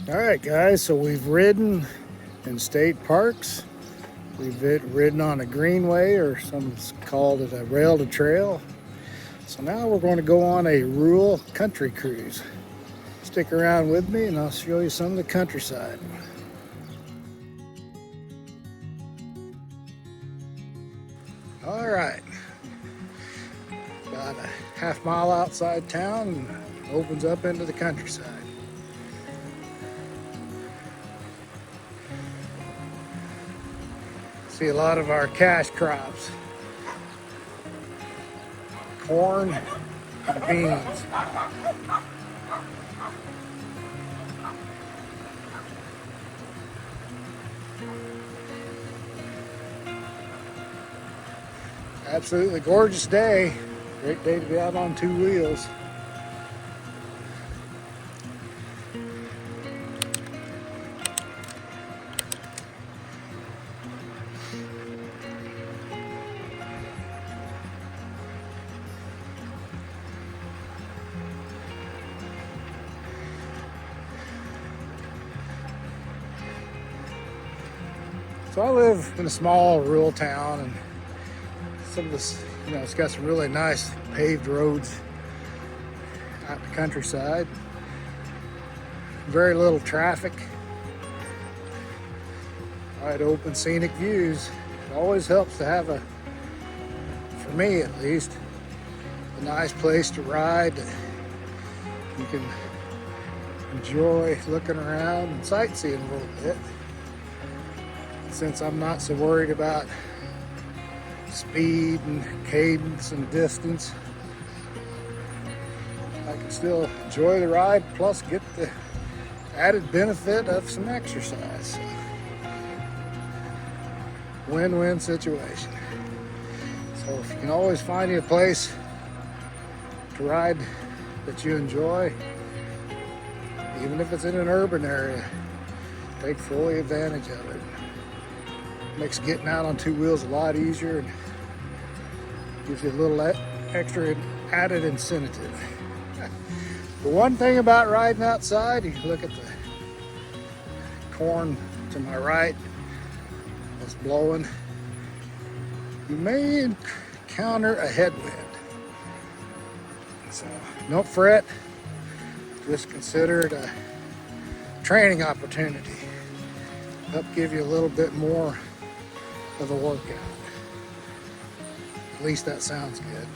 All right, guys, so we've ridden in state parks. We've ridden on a greenway, or some called it a rail to trail. So now we're going to go on a rural country cruise. Stick around with me and I'll show you some of the countryside. All right, about a half-mile outside town and opens up into the countryside. See a lot of our cash crops, corn and beans. Absolutely gorgeous day. Great day to be out on two wheels. So I live in a small rural town, and some of this, it's got some really nice paved roads out in the countryside. Very little traffic. Wide open scenic views. It always helps to have for me at least, a nice place to ride that you can enjoy looking around and sightseeing a little bit. Since I'm not so worried about speed and cadence and distance, I can still enjoy the ride, plus get the added benefit of some exercise. Win-win situation. So if you can always find you a place to ride that you enjoy, even if it's in an urban area, take fully advantage of it. Makes getting out on two wheels a lot easier and gives you a little extra added incentive. The one thing about riding outside, you look at the corn to my right that's blowing, you may encounter a headwind. So don't fret, just consider it a training opportunity. Help give you a little bit more of a workout. At least that sounds good.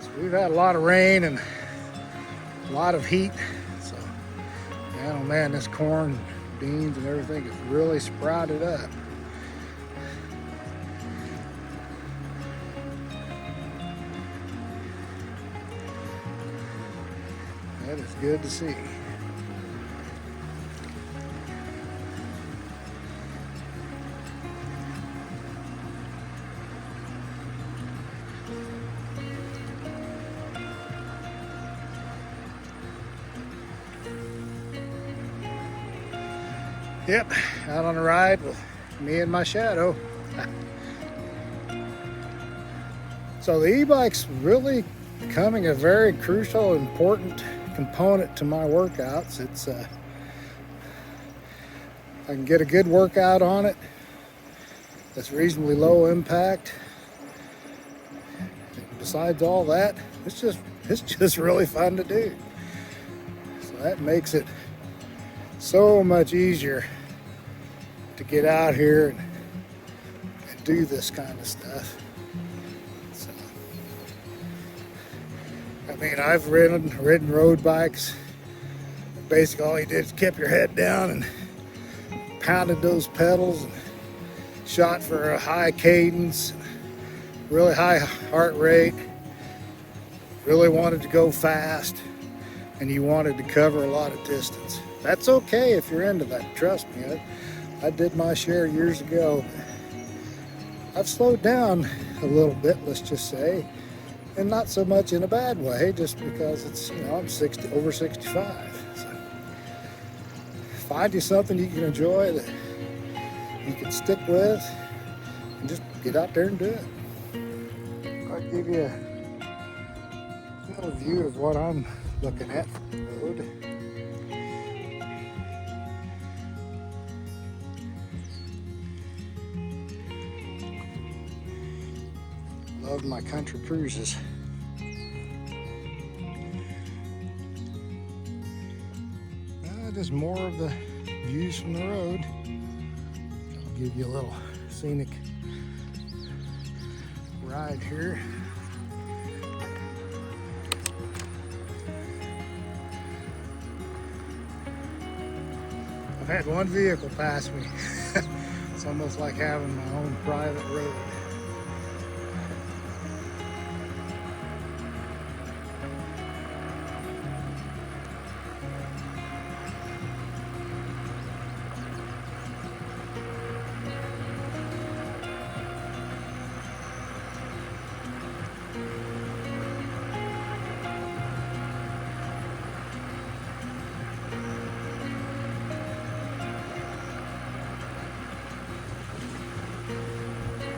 So we've had a lot of rain and a lot of heat. So man, oh man, this corn, beans and everything has really sprouted up. That is good to see. Yep, out on a ride with me and my shadow. So the e-bike's really becoming a very crucial, important component to my workouts. It's I can get a good workout on it that's reasonably low impact. Besides all that, it's just really fun to do. So that makes it so much easier to get out here and do this kind of stuff. So, I mean, I've ridden road bikes. Basically, all you did is kept your head down and pounded those pedals and shot for a high cadence, really high heart rate. Really wanted to go fast, and you wanted to cover a lot of distance. That's okay if you're into that, trust me. I did my share years ago. I've slowed down a little bit, let's just say, and not so much in a bad way, just because it's, I'm over 65. So find you something you can enjoy that you can stick with, and just get out there and do it. I'll give you a little view of what I'm looking at from the road. Love my country cruises. Just more of the views from the road. I'll give you a little scenic ride here. I've had one vehicle pass me. It's almost like having my own private road.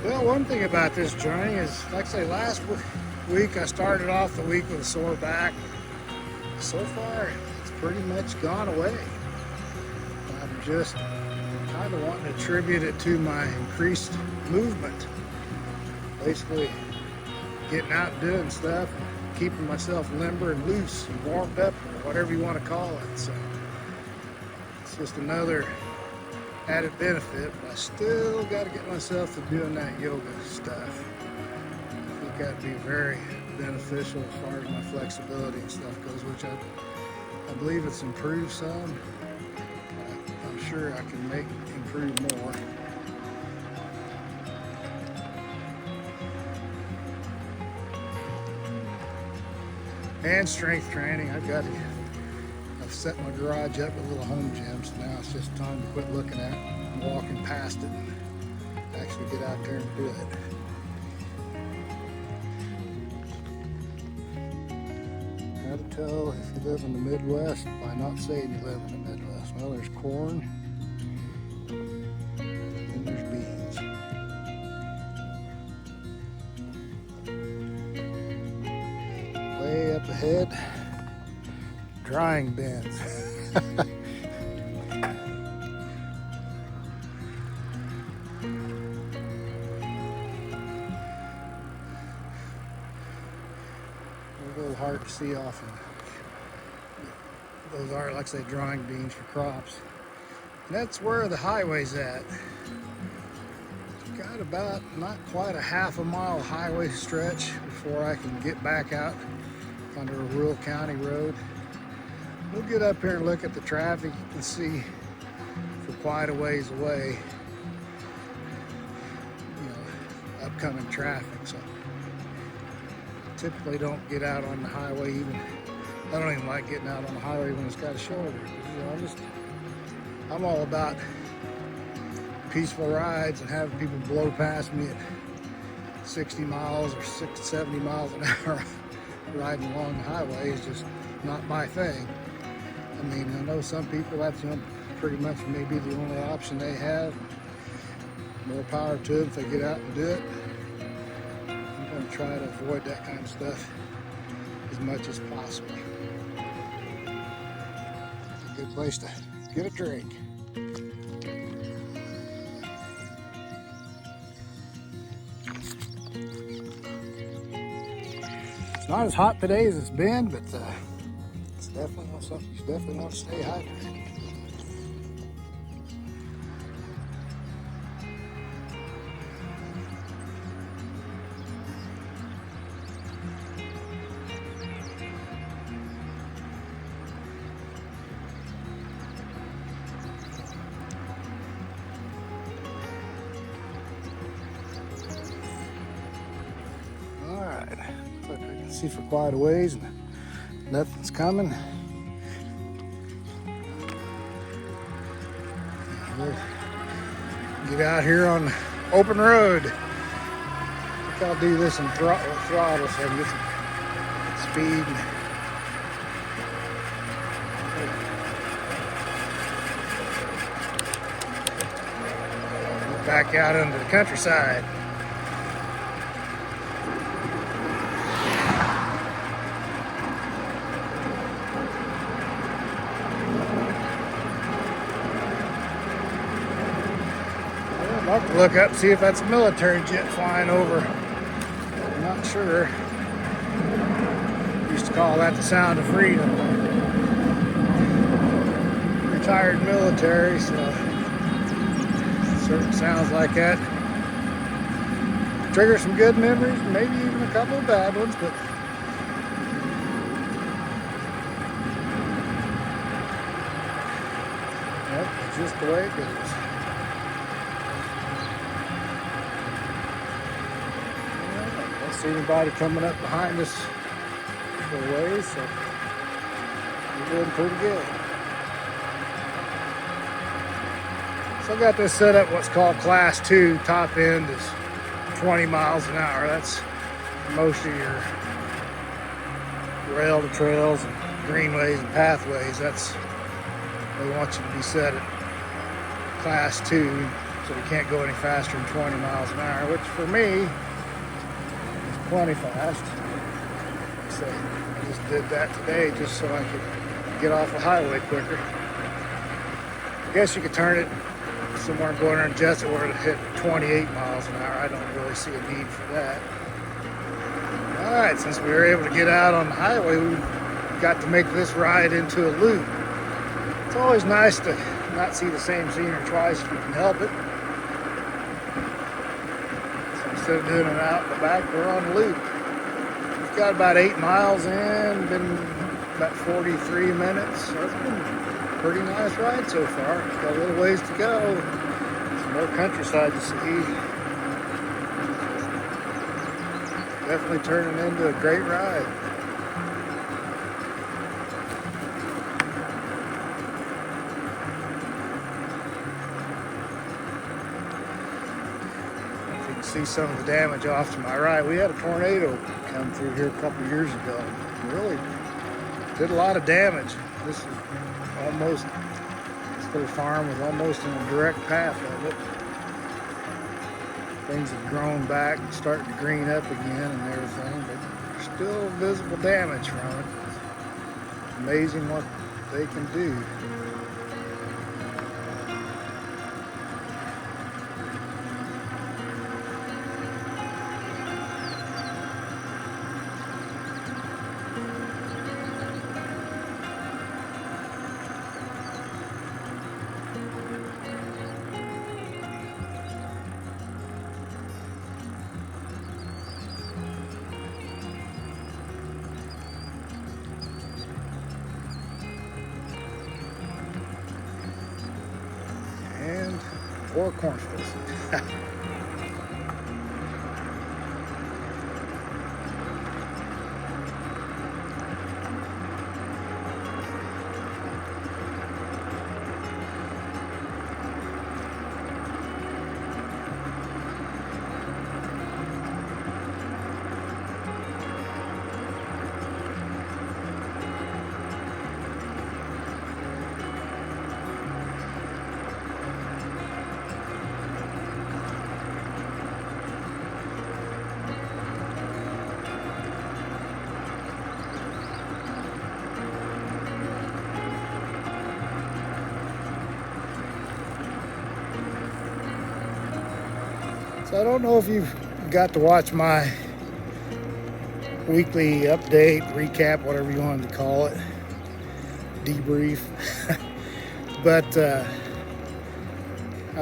Well, one thing about this journey is, like I say, last week I started off the week with a sore back. So far, it's pretty much gone away. I'm just kind of wanting to attribute it to my increased movement. Basically, getting out and doing stuff, and keeping myself limber and loose and warmed up, or whatever you want to call it. So it's just another added benefit, but I still got to get myself to doing that yoga stuff. I think that'd be very beneficial as far as my flexibility and stuff goes, which I believe it's improved some. I'm sure I can make it improve more. And strength training. I've set my garage up with a little home gym, so now it's just time to quit looking at it and walking past it and actually get out there and do it. How to tell if you live in the Midwest by not saying you live in the Midwest. Well, there's corn, and there's beans. Way up ahead, drying bins. A little hard to see often. Those are, like I say, drying beans for crops. And that's where the highway's at. Got about not quite a half a mile highway stretch before I can get back out onto a rural county road. We'll get up here and look at the traffic. You can see for quite a ways away, upcoming traffic. So typically don't get out on the highway even. I don't even like getting out on the highway when it's got a shoulder. I'm all about peaceful rides, and having people blow past me at 60 miles or 70 miles an hour riding along the highway is just not my thing. I mean, I know some people that's pretty much maybe the only option they have. More power to them if they get out and do it. I'm going to try to avoid that kind of stuff as much as possible. It's a good place to get a drink. It's not as hot today as it's been, but it's definitely not something you definitely want to stay hydrated. Look, I can see for quite a ways and nothing's coming. We'll get out here on the open road. I think I'll do this in throttle so I can get some speed. Get back out into the countryside. I'll have to look up and see if that's a military jet flying over. Not for sure. Used to call that the sound of freedom. Retired military, so certain sounds like that trigger some good memories, maybe even a couple of bad ones, but yep, it's just the way it goes. I don't see anybody coming up behind us for a ways, so we're doing pretty good. So I got this set up what's called Class 2. Top end is 20 miles an hour. That's most of your rail to trails and greenways and pathways. That's, they want you to be set at Class 2, so you can't go any faster than 20 miles an hour, which for me is plenty fast. So I just did that today just so I could get off the highway quicker. I guess you could turn it somewhere going and adjust it where it hit 28 miles an hour. I don't really see a need for that. All right, since we were able to get out on the highway, we got to make this ride into a loop. It's always nice to not see the same scenery twice if you can help it. So instead of doing it out in the back, we're on the loop. We've got about 8 miles in, been about 43 minutes. So it's been pretty nice ride so far. Got a little ways to go. Some more countryside to see. Definitely turning into a great ride. If you can see some of the damage off to my right, we had a tornado come through here a couple years ago. It really did a lot of damage. This is almost, this little farm was almost in a direct path of it. Things have grown back, starting to green up again and everything, but there's still visible damage from it. It's amazing what they can do. Or cornfields. So I don't know if you've got to watch my weekly update, recap, whatever you wanted to call it, debrief. But I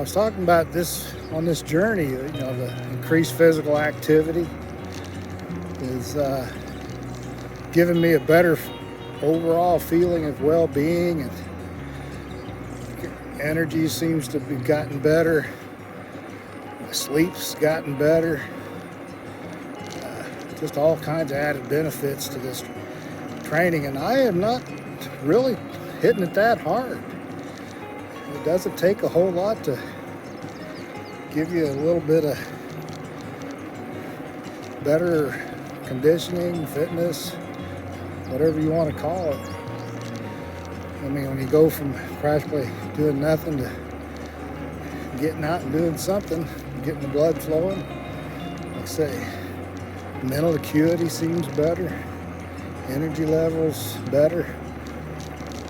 was talking about this on this journey, you know, the increased physical activity is giving me a better overall feeling of well-being, and energy seems to be gotten better. My sleep's gotten better. Just all kinds of added benefits to this training, and I am not really hitting it that hard. It doesn't take a whole lot to give you a little bit of better conditioning, fitness, whatever you want to call it. I mean, when you go from practically doing nothing to getting out and doing something, getting the blood flowing, like I say, mental acuity seems better, energy levels better,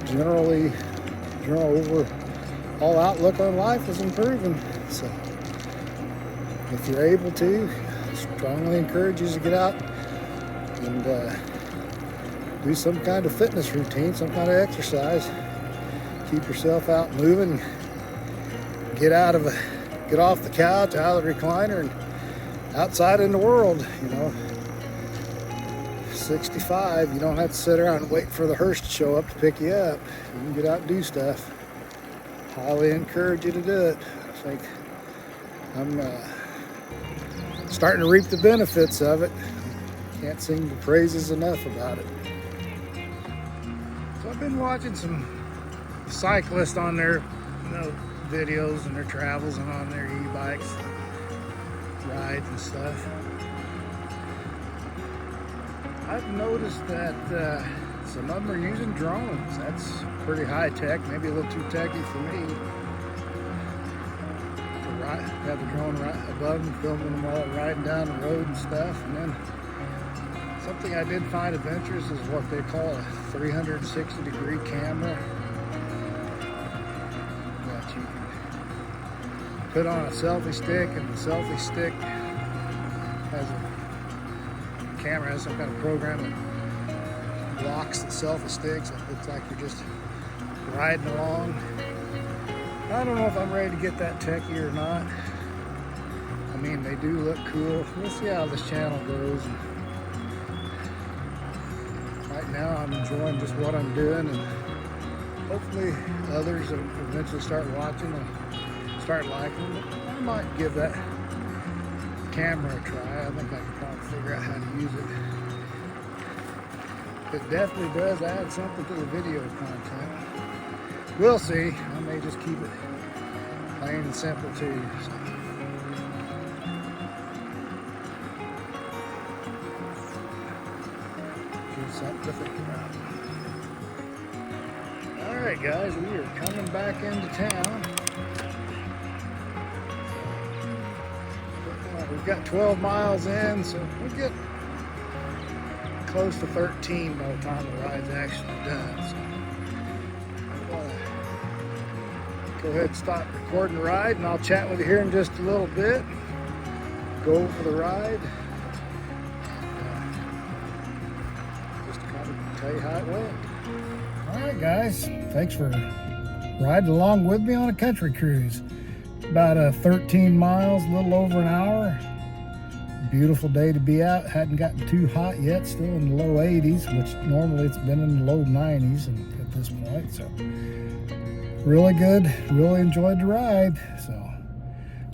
general overall outlook on life is improving. So if you're able to, strongly encourage you to get out and do some kind of fitness routine, some kind of exercise. Keep yourself out moving. Get off the couch, out of the recliner, and outside in the world. 65, you don't have to sit around and wait for the hearse to show up to pick you up. You can get out and do stuff. Highly encourage you to do it. I think I'm starting to reap the benefits of it. Can't sing the praises enough about it. So I've been watching some cyclists on their videos and their travels and on their e-bikes, rides and stuff. I've noticed that some of them are using drones. That's pretty high tech, maybe a little too techy for me. To have the drone right above them, filming them while they're riding down the road and stuff. And then something I did find adventurous is what they call a 360-degree camera that you can put on a selfie stick, and the selfie stick has camera has some kind of program that blocks the selfie sticks. It looks like you're just riding along. I don't know if I'm ready to get that techie or not. I mean, they do look cool. We'll see how this channel goes. Right now, I'm enjoying just what I'm doing, and hopefully others will eventually start watching and start liking it. I might give that camera a try. I think I can probably figure out how to use it. It definitely does add something to the video content. We'll see. I may just keep it plain and simple too. So. Give something to think about. Alright guys, we are coming back into town. We've got 12 miles in, so we'll get close to 13 by the time the ride's actually done. So I'll go ahead and stop recording the ride, and I'll chat with you here in just a little bit. Go over the ride, just to kind of tell you how it went. All right, guys, thanks for riding along with me on a country cruise. About 13 miles, a little over an hour. Beautiful day to be out. Hadn't gotten too hot yet, still in the low 80s, which normally it's been in the low 90s at this point. So really good, really enjoyed the ride. So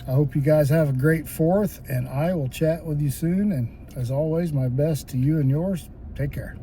I hope you guys have a great 4th, and I will chat with you soon. And as always, my best to you and yours. Take care.